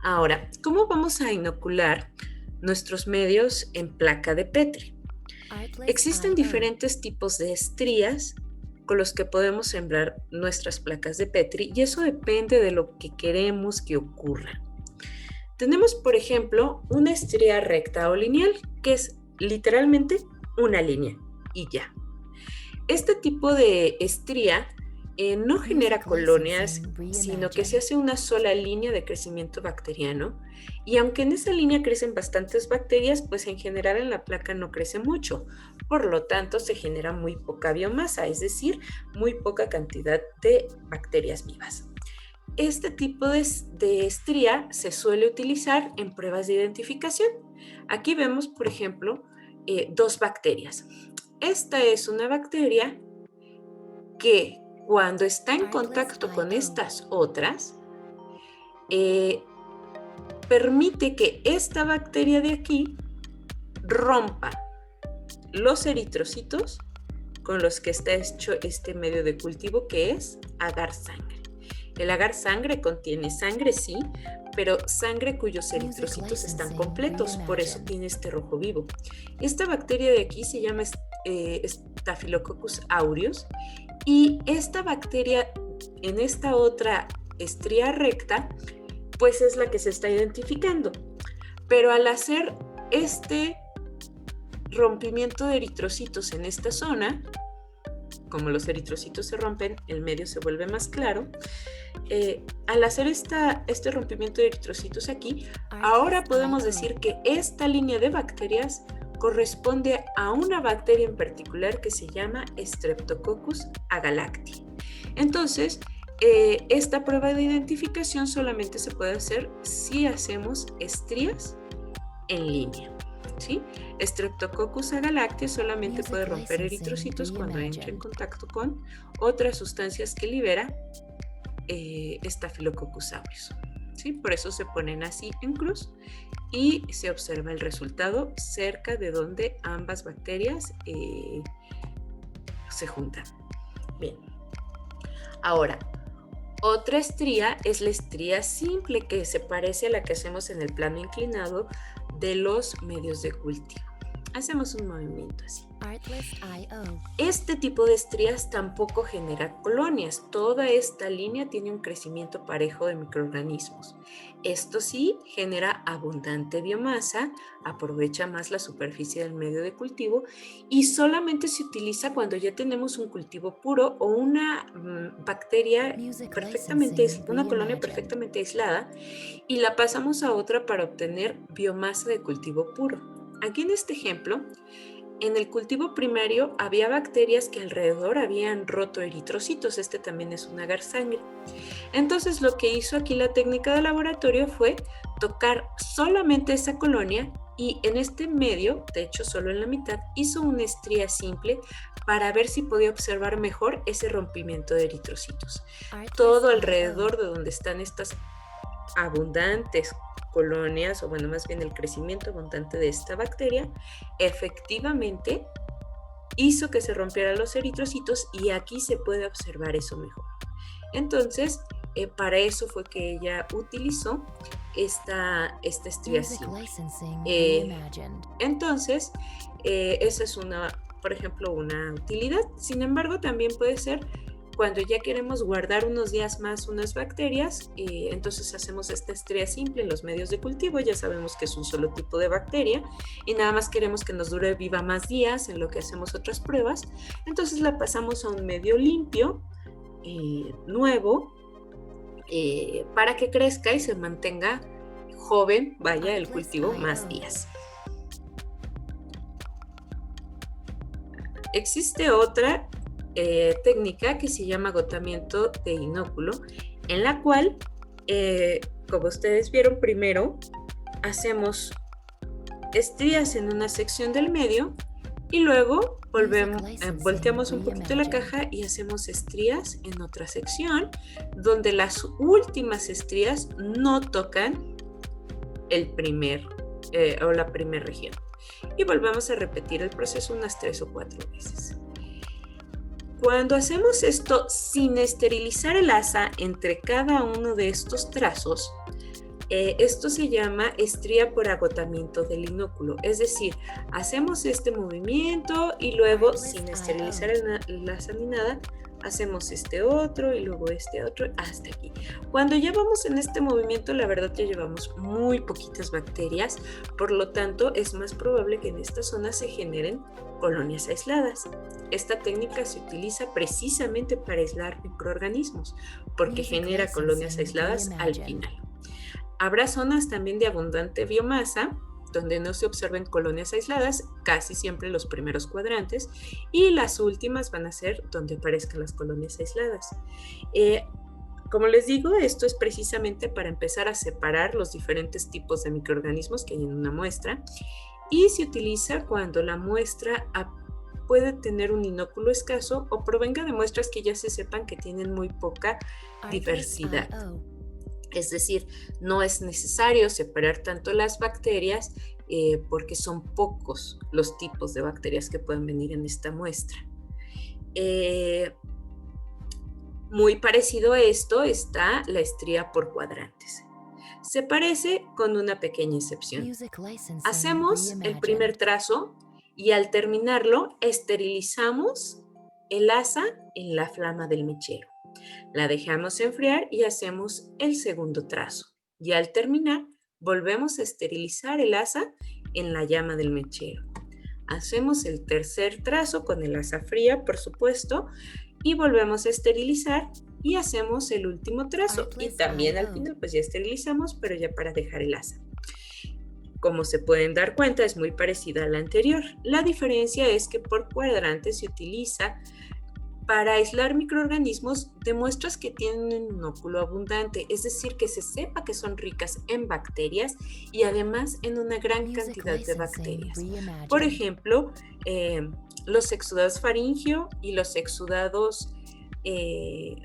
Ahora, ¿cómo vamos a inocular nuestros medios en placa de Petri? Existen diferentes tipos de estrías con los que podemos sembrar nuestras placas de Petri y eso depende de lo que queremos que ocurra. Tenemos, por ejemplo, una estría recta o lineal, que es literalmente una línea y ya. Este tipo de estría no genera colonias, sino que se hace una sola línea de crecimiento bacteriano y aunque en esa línea crecen bastantes bacterias, pues en general en la placa no crece mucho, por lo tanto se genera muy poca biomasa, es decir, muy poca cantidad de bacterias vivas. Este tipo de estría se suele utilizar en pruebas de identificación. Aquí vemos, por ejemplo, dos bacterias. Esta es una bacteria que cuando está en contacto con estas otras, permite que esta bacteria de aquí rompa los eritrocitos con los que está hecho este medio de cultivo, que es agar sangre. El agar sangre contiene sangre, sí, pero sangre cuyos eritrocitos están completos, por eso tiene este rojo vivo. Esta bacteria de aquí se llama Staphylococcus aureus y esta bacteria en esta otra estría recta, pues es la que se está identificando. Pero al hacer este rompimiento de eritrocitos en esta zona, como los eritrocitos se rompen, el medio se vuelve más claro. Al hacer este rompimiento de eritrocitos aquí, ahora podemos decir que esta línea de bacterias corresponde a una bacteria en particular que se llama Streptococcus agalactiae. Entonces, esta prueba de identificación solamente se puede hacer si hacemos estrías en línea. ¿Sí? Streptococcus agalactiae solamente puede romper eritrocitos cuando entra en contacto con otras sustancias que libera Staphylococcus aureus. ¿Sí? Por eso se ponen así en cruz y se observa el resultado cerca de donde ambas bacterias se juntan. Bien. Ahora, otra estría es la estría simple, que se parece a la que hacemos en el plano inclinado de los medios de cultivo. Hacemos un movimiento así. Este tipo de estrías tampoco genera colonias. Toda esta línea tiene un crecimiento parejo de microorganismos. Esto sí genera abundante biomasa, aprovecha más la superficie del medio de cultivo y solamente se utiliza cuando ya tenemos un cultivo puro o una bacteria perfectamente, una colonia perfectamente aislada y la pasamos a otra para obtener biomasa de cultivo puro. Aquí en este ejemplo, en el cultivo primario había bacterias que alrededor habían roto eritrocitos, este también es un agar sangre. Entonces lo que hizo aquí la técnica de laboratorio fue tocar solamente esa colonia y en este medio, de hecho solo en la mitad, hizo una estría simple para ver si podía observar mejor ese rompimiento de eritrocitos. Todo alrededor de donde están estas abundantes colonias, o bueno, más bien el crecimiento abundante de esta bacteria, efectivamente hizo que se rompieran los eritrocitos y aquí se puede observar eso mejor. Entonces, para eso fue que ella utilizó esta estría simple. Entonces, esa es por ejemplo, una utilidad. Sin embargo, también puede ser cuando ya queremos guardar unos días más unas bacterias, entonces hacemos esta estría simple en los medios de cultivo. Ya sabemos que es un solo tipo de bacteria y nada más queremos que nos dure viva más días en lo que hacemos otras pruebas. Entonces la pasamos a un medio limpio, nuevo, para que crezca y se mantenga joven, vaya, el cultivo más días. Existe otra técnica que se llama agotamiento de inóculo, en la cual, como ustedes vieron, primero hacemos estrías en una sección del medio y luego volteamos un poquito la caja y hacemos estrías en otra sección donde las últimas estrías no tocan la primera región y volvemos a repetir el proceso unas 3 o 4 veces. Cuando hacemos esto sin esterilizar el asa entre cada uno de estos trazos, Esto se llama estría por agotamiento del inóculo, es decir, hacemos este movimiento y luego, sin esterilizar el asa ni nada, hacemos este otro y luego este otro hasta aquí. Cuando ya vamos en este movimiento, la verdad ya llevamos muy poquitas bacterias, por lo tanto es más probable que en esta zona se generen colonias aisladas. Esta técnica se utiliza precisamente para aislar microorganismos, porque genera colonias aisladas al final. Habrá zonas también de abundante biomasa, donde no se observen colonias aisladas, casi siempre los primeros cuadrantes, y las últimas van a ser donde aparezcan las colonias aisladas. Como les digo, esto es precisamente para empezar a separar los diferentes tipos de microorganismos que hay en una muestra, y se utiliza cuando la muestra puede tener un inóculo escaso o provenga de muestras que ya se sepan que tienen muy poca diversidad. Es decir, no es necesario separar tanto las bacterias porque son pocos los tipos de bacterias que pueden venir en esta muestra. Muy parecido a esto está la estría por cuadrantes. Se parece con una pequeña excepción. Hacemos el primer trazo y al terminarlo esterilizamos el asa en la flama del mechero. La dejamos enfriar y hacemos el segundo trazo. Y al terminar, volvemos a esterilizar el asa en la llama del mechero. Hacemos el tercer trazo con el asa fría, por supuesto, y volvemos a esterilizar y hacemos el último trazo. Y también al final pues ya esterilizamos, pero ya para dejar el asa. Como se pueden dar cuenta, es muy parecida a la anterior. La diferencia es que por cuadrante se utiliza para aislar microorganismos de muestras que tienen un inóculo abundante, es decir, que se sepa que son ricas en bacterias y además en una gran cantidad de bacterias. Por ejemplo, los exudados faríngeo y los exudados, y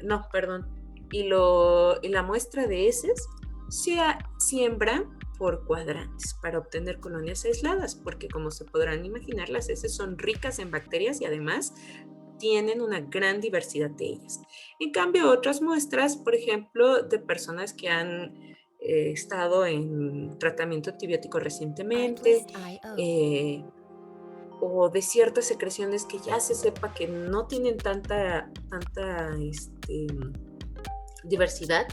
la muestra de heces se siembra por cuadrantes para obtener colonias aisladas, porque como se podrán imaginar, las heces son ricas en bacterias y además tienen una gran diversidad de ellas. En cambio, otras muestras, por ejemplo, de personas que han estado en tratamiento antibiótico recientemente, o de ciertas secreciones que ya se sepa que no tienen tanta diversidad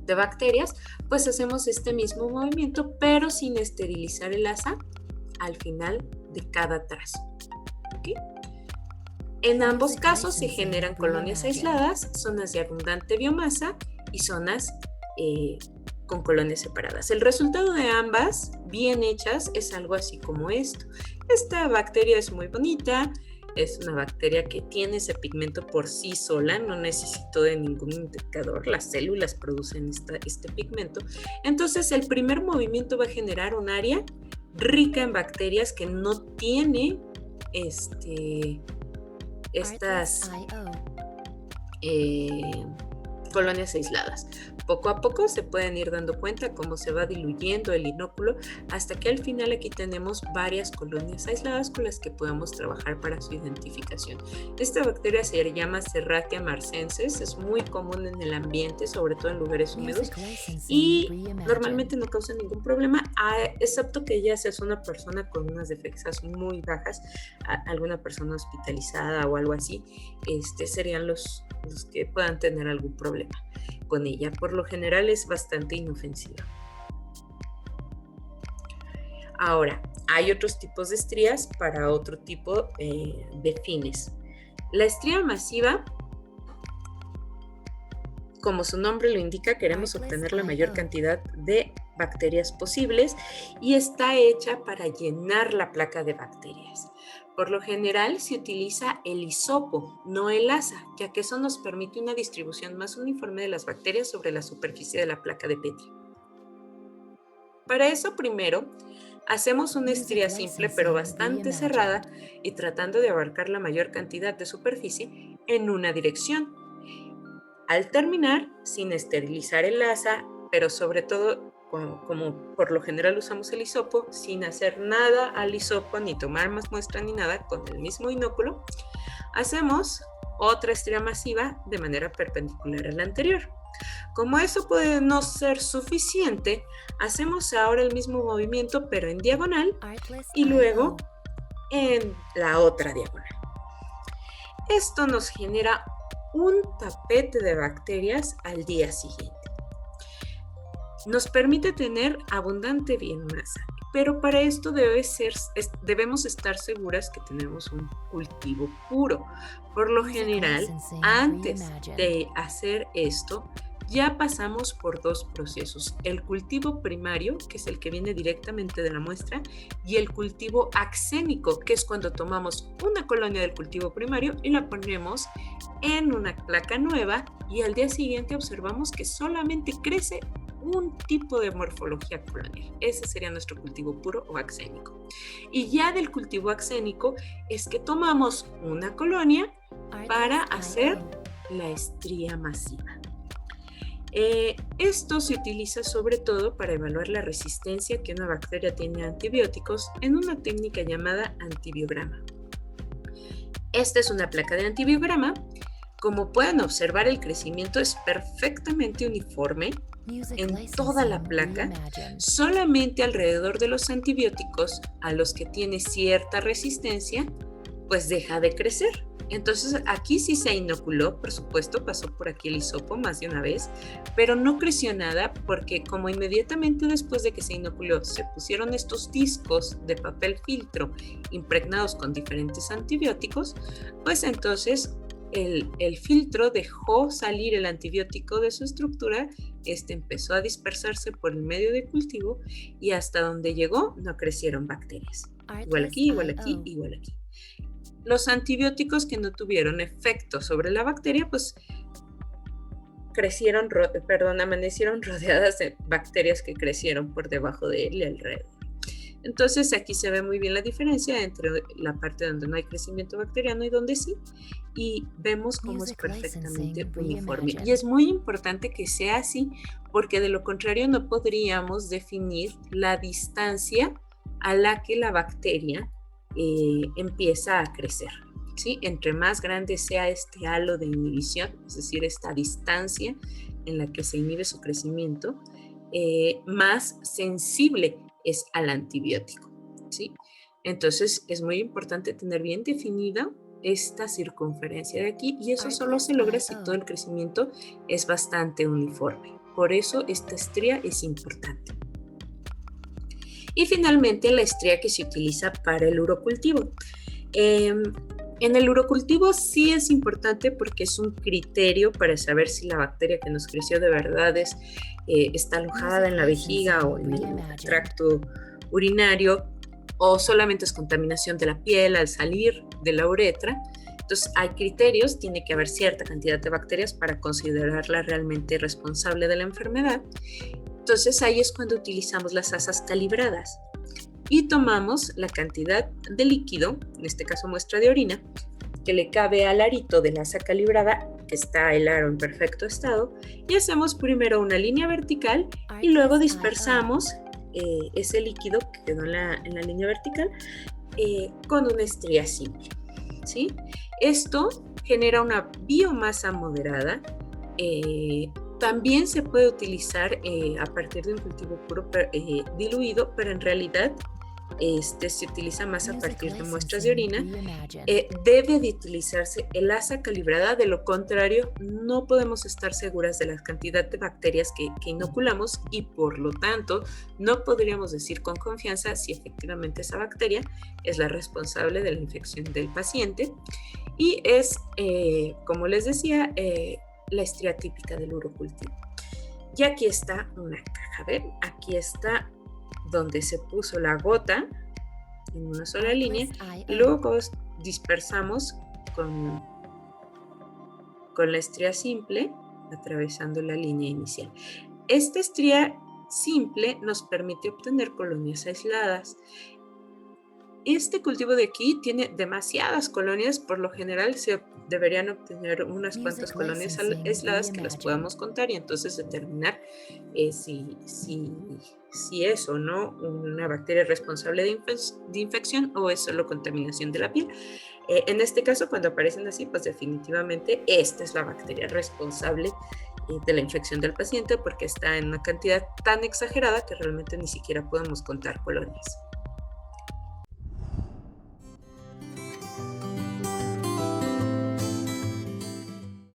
de bacterias, pues hacemos este mismo movimiento, pero sin esterilizar el asa al final de cada trazo. ¿Okay? En ambos casos se generan colonias aisladas, zonas de abundante biomasa y zonas con colonias separadas. El resultado de ambas, bien hechas, es algo así como esto. Esta bacteria es muy bonita, es una bacteria que tiene ese pigmento por sí sola, no necesito de ningún indicador, las células producen este pigmento. Entonces el primer movimiento va a generar un área rica en bacterias que no tiene estas colonias aisladas. Poco a poco se pueden ir dando cuenta cómo se va diluyendo el inóculo hasta que al final aquí tenemos varias colonias aisladas con las que podemos trabajar para su identificación. Esta bacteria se llama Serratia marcensis, es muy común en el ambiente, sobre todo en lugares húmedos, y normalmente no causa ningún problema, excepto que ya seas una persona con unas defensas muy bajas, alguna persona hospitalizada o algo así, serían los que puedan tener algún problema con ella. Por lo general es bastante inofensiva. Ahora, hay otros tipos de estrías para otro tipo de fines. La estría masiva, como su nombre lo indica, queremos obtener la mayor cantidad de bacterias posibles y está hecha para llenar la placa de bacterias. Por lo general se utiliza el hisopo, no el asa, ya que eso nos permite una distribución más uniforme de las bacterias sobre la superficie de la placa de Petri. Para eso, primero, hacemos una estría simple pero bastante cerrada y tratando de abarcar la mayor cantidad de superficie en una dirección. Al terminar, sin esterilizar el asa, pero sobre todo, como por lo general usamos el hisopo, sin hacer nada al hisopo, ni tomar más muestra ni nada, con el mismo inóculo, hacemos otra estría masiva de manera perpendicular a la anterior. Como eso puede no ser suficiente, hacemos ahora el mismo movimiento pero en diagonal y luego en la otra diagonal. Esto nos genera un tapete de bacterias al día siguiente. Nos permite tener abundante biomasa, pero para esto debemos estar seguras que tenemos un cultivo puro. Por lo general, antes de hacer esto, ya pasamos por dos procesos: el cultivo primario, que es el que viene directamente de la muestra, y el cultivo axénico, que es cuando tomamos una colonia del cultivo primario y la ponemos en una placa nueva y al día siguiente observamos que solamente crece un tipo de morfología colonial. Ese sería nuestro cultivo puro o axénico. Y ya del cultivo axénico es que tomamos una colonia para hacer la estría masiva. Esto se utiliza sobre todo para evaluar la resistencia que una bacteria tiene a antibióticos en una técnica llamada antibiograma. Esta es una placa de antibiograma. Como pueden observar, el crecimiento es perfectamente uniforme en toda la placa, solamente alrededor de los antibióticos a los que tiene cierta resistencia, pues deja de crecer. Entonces aquí sí se inoculó, por supuesto, pasó por aquí el hisopo más de una vez, pero no creció nada porque como inmediatamente después de que se inoculó se pusieron estos discos de papel filtro impregnados con diferentes antibióticos, pues entonces el filtro dejó salir el antibiótico de su estructura, empezó a dispersarse por el medio de cultivo y hasta donde llegó no crecieron bacterias. Igual aquí, igual aquí, igual aquí. Los antibióticos que no tuvieron efecto sobre la bacteria, pues amanecieron rodeadas de bacterias que crecieron por debajo de él y alrededor. Entonces aquí se ve muy bien la diferencia entre la parte donde no hay crecimiento bacteriano y donde sí, y vemos cómo es perfectamente uniforme. Y es muy importante que sea así, porque de lo contrario no podríamos definir la distancia a la que la bacteria empieza a crecer, ¿sí? Entre más grande sea este halo de inhibición, es decir, esta distancia en la que se inhibe su crecimiento, más sensible es al antibiótico, ¿sí? Entonces es muy importante tener bien definida esta circunferencia de aquí, y eso solo se logra si todo el crecimiento es bastante uniforme. Por eso esta estría es importante. Y finalmente la estría que se utiliza para el urocultivo. En el urocultivo sí es importante porque es un criterio para saber si la bacteria que nos creció de verdad está alojada en la vejiga o en el tracto urinario, o solamente es contaminación de la piel al salir de la uretra. Entonces hay criterios, tiene que haber cierta cantidad de bacterias para considerarla realmente responsable de la enfermedad. Entonces ahí es cuando utilizamos las asas calibradas y tomamos la cantidad de líquido, en este caso muestra de orina, que le cabe al arito de la asa calibrada, que está el aro en perfecto estado, y hacemos primero una línea vertical y luego dispersamos ese líquido que quedó en la línea vertical con una estría simple, ¿sí? Esto genera una biomasa moderada. También se puede utilizar a partir de un cultivo puro diluido, pero en realidad se utiliza más a partir de muestras de orina. Debe de utilizarse el asa calibrada, de lo contrario no podemos estar seguras de la cantidad de bacterias que inoculamos, y por lo tanto no podríamos decir con confianza si efectivamente esa bacteria es la responsable de la infección del paciente. Y es, como les decía, la estría típica del urocultivo. Y aquí está una caja, ¿ven? Aquí está donde se puso la gota en una sola línea y luego dispersamos con la estría simple atravesando la línea inicial. Esta estría simple nos permite obtener colonias aisladas. Este cultivo de aquí tiene demasiadas colonias, por lo general se deberían obtener unas cuantas colonias aisladas que las podamos contar y entonces determinar si es o no una bacteria responsable de infección o es solo contaminación de la piel. En este caso, cuando aparecen así, pues definitivamente esta es la bacteria responsable de la infección del paciente porque está en una cantidad tan exagerada que realmente ni siquiera podemos contar colonias.